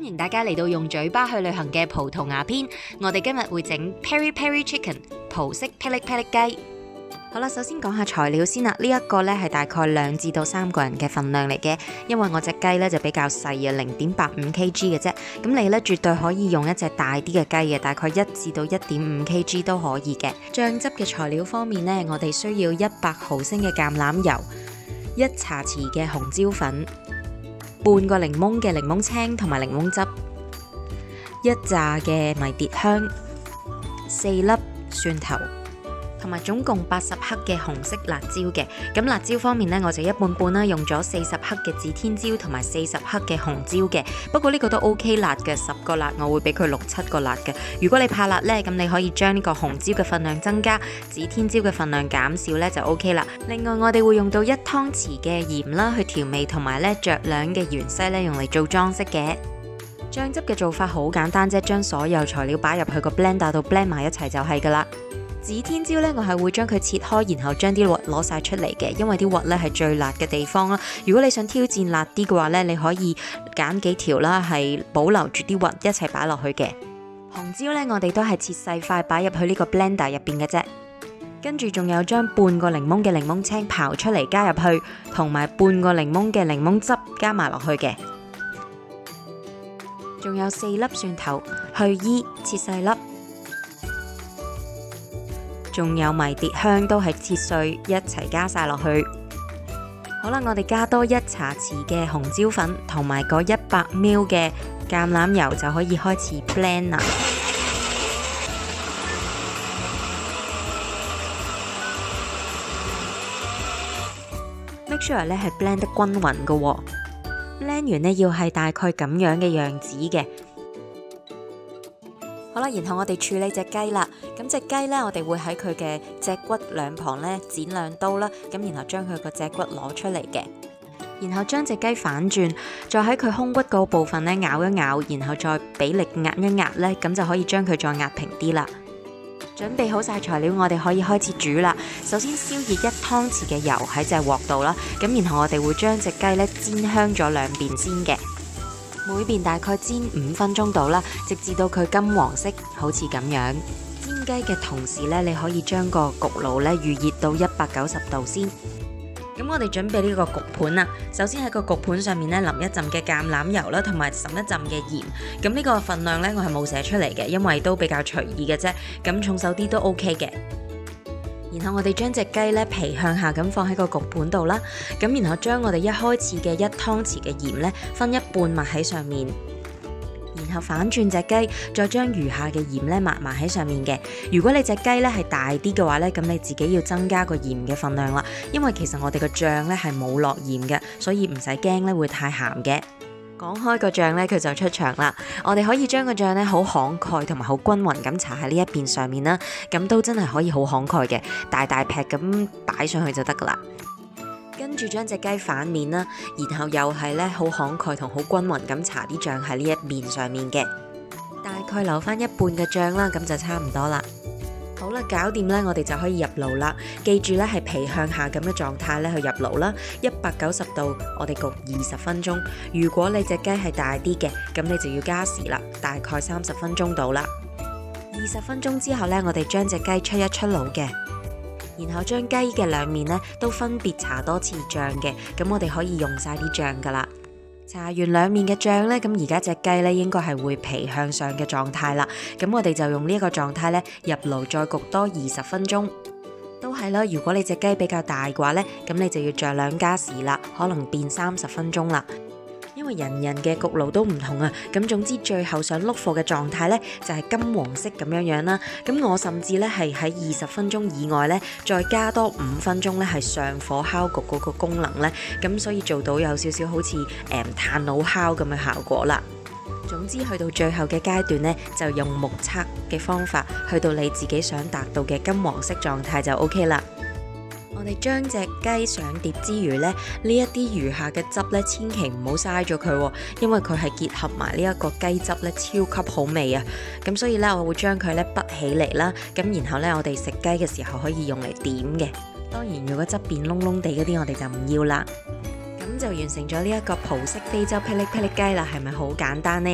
迎大家嚟到用嘴巴去旅行嘅葡萄牙篇。我哋今日會整 Peri Peri Chicken 葡式霹靂霹靂雞。好啦，首先講下材料先啦。呢一個呢係大概2至到3個人嘅份量嚟嘅，因為我隻雞呢就比較細啊，0.85 kg 嘅啫。咁你呢絕對可以用一隻大啲嘅雞嘅，大概1至到1.5 kg 都可以嘅。醬汁嘅材料方面呢，我哋需要100毫升嘅橄欖油，1茶匙嘅紅椒粉，半個檸檬嘅檸檬青同埋檸檬汁，1紮嘅迷迭香，4粒蒜頭。同埋總共80克嘅紅色辣椒嘅，咁辣椒方面呢，我就一半半啦，用咗40克嘅指天椒同埋40克嘅紅椒嘅。不過呢個都 OK 辣嘅，10個辣我會俾佢6、7個辣嘅。如果你怕辣呢，咁你可以將呢個紅椒嘅份量增加，指天椒嘅份量減少呢就 OK 啦。另外我哋會用到1湯匙嘅鹽啦去調味，同埋呢酌量嘅芫茜呢用嚟做裝飾嘅。醬汁嘅做法好簡單啫，將所有材料擺入去個 blender 度 blend 埋一齊就係噶啦。指天椒呢，我係會將佢切開，然後將啲核攞晒出嚟嘅，因為啲核呢係最辣嘅地方啦。如果你想挑戰辣啲嘅話呢，你可以揀幾條啦，係保留住啲核一齊擺落去嘅。紅椒呢，我哋都係切細塊擺入去呢個 blender 入邊嘅啫。跟住仲有將半個檸檬嘅檸檬青刨出嚟加入去，同埋半個檸檬嘅檸檬汁加埋落去嘅。仲有4粒蒜頭去衣切細粒。仲有迷迭香都係切碎一齊加晒落去。好啦，我哋加多1茶匙嘅紅椒粉同埋個100 ml 嘅橄欖油就可以開始 blend 啦。Make sure 咧係 blend 得均勻嘅喎。blend 完呢要係大概咁樣嘅樣子嘅。好啦，然後我哋處理隻雞啦。咁隻雞呢，我哋會喺佢嘅脊骨兩旁呢剪2刀啦。咁然後將佢個脊骨攞出嚟嘅，然後將隻雞反轉，再喺佢胸骨嗰部分呢咬一咬，然後再俾力壓一壓呢，咁就可以將佢再壓平啲啦。準備好晒材料，我哋可以開始煮啦。首先燒熱1湯匙嘅油喺隻鑊度啦。咁然後我哋會將隻雞呢煎香咗2邊先嘅。每邊大概煎5分鐘到啦，直至到佢金黃色，好似咁樣。煎雞嘅同時呢，你可以將個焗爐呢預熱到190度先。咁我哋準備呢個焗盤啦。首先喺個焗盤上面呢淋一浸嘅橄欖油啦，同埋滲一浸嘅鹽。咁呢個份量呢，我係冇寫出嚟嘅，因為都比較隨意嘅啫。咁重手啲都 OK 嘅。然後我哋將隻雞呢皮向下咁放喺個焗盤度啦，咁然後將我哋一開始嘅1湯匙嘅鹽呢分一半抹喺上面，然後反轉隻雞，再將餘下嘅鹽呢抹埋喺上面嘅。如果你隻雞呢係大啲嘅話呢，咁你自己要增加個鹽嘅份量啦，因為其實我哋個醬呢係冇落鹽嘅，所以唔使驚呢會太鹹嘅。講開個醬呢，佢就出場啦。我哋可以將個醬呢好慷慨同埋好均勻咁搽喺呢一邊上面啦，咁都真係可以好慷慨嘅，大大劈咁擺上去就得噶啦。跟住將隻雞反面啦，然後又係呢好慷慨同好均勻咁搽啲醬喺呢一面上面嘅，大概留翻1半嘅醬啦，咁就差唔多啦。好啦，搞掂呢，我哋就可以入爐啦。記住呢係皮向下咁嘅狀態呢去入爐啦，190度，我哋焗20分鐘。如果你隻雞係大啲嘅，咁你就要加時啦，大概30分鐘到啦。20分鐘之後呢，我哋將隻雞出一出爐嘅，然後將雞嘅2面呢都分別搽多次醬嘅，咁我哋可以用晒啲醬噶啦。搽完2面嘅醬呢，咁而家隻雞呢應該係會皮向上嘅狀態啦。咁我哋就用呢一個狀態呢入爐再焗多20分鐘。都係啦，如果你隻雞比較大嘅話呢，咁你就要酌量加時啦，可能變30分鐘啦。因為人人嘅焗爐都唔同啊，咁總之最後想碌貨嘅狀態呢，就係金黃色咁樣樣啦。咁我甚至呢係喺20分鐘以外呢，再加多5分鐘呢係上火烤焗嗰個功能呢。咁所以做到有少少好似炭爐烤咁嘅效果啦。總之去到最後嘅階段呢，就用目測嘅方法去到你自己想達到嘅金黃色狀態就 OK 啦。我哋將隻雞上碟之餘呢，呢一啲餘下嘅汁呢，千祈唔好嘥咗佢，因為佢係結合埋呢一個雞汁呢，超級好味啊！咁所以呢，我會將佢呢滗起嚟啦，咁然後呢，我哋食雞嘅時候可以用嚟點嘅。當然，如果側邊燶燶地嗰啲，我哋就唔要啦。咁咁就完成咗呢一個葡式非洲霹靂霹靂雞啦，係咪好簡單呢？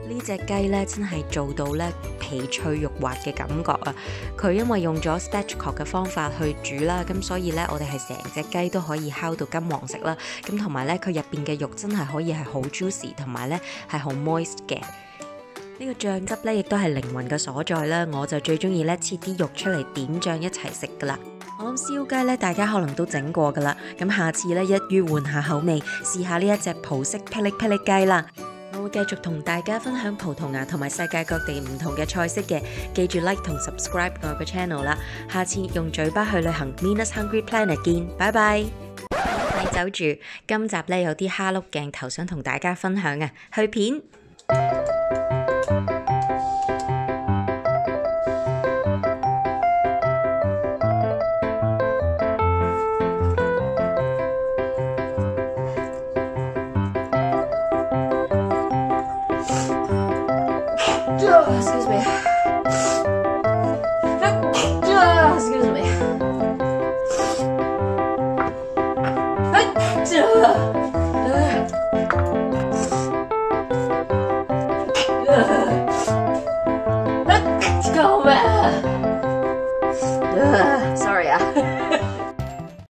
呢隻雞呢真係做到呢皮脆肉滑嘅感覺啊！佢因為用咗 spatchcock 嘅方法去煮啦，咁所以呢，我哋係成隻雞都可以烤到金黃色啦。咁同埋呢，佢入邊嘅肉真係可以係好 juicy， 同埋呢係好 moist 嘅。呢個醬汁呢亦都係靈魂嘅所在啦。我就最中意呢切啲肉出嚟點醬一齊食噶啦。我諗燒雞呢，大家可能都整過噶啦。咁下次呢，一於換下口味，試下呢一隻葡式霹靂霹靂雞啦。我會繼續同大家分享葡萄牙同埋世界各地唔同嘅菜式嘅，記住 like 同 subscribe 我個 channel 啦。下次用嘴巴去旅行 Mina's Hungry Planet 見，拜拜。咪走住，今集呢有啲蝦碌鏡頭想同大家分享啊，去片。Excuse me. Excuse me.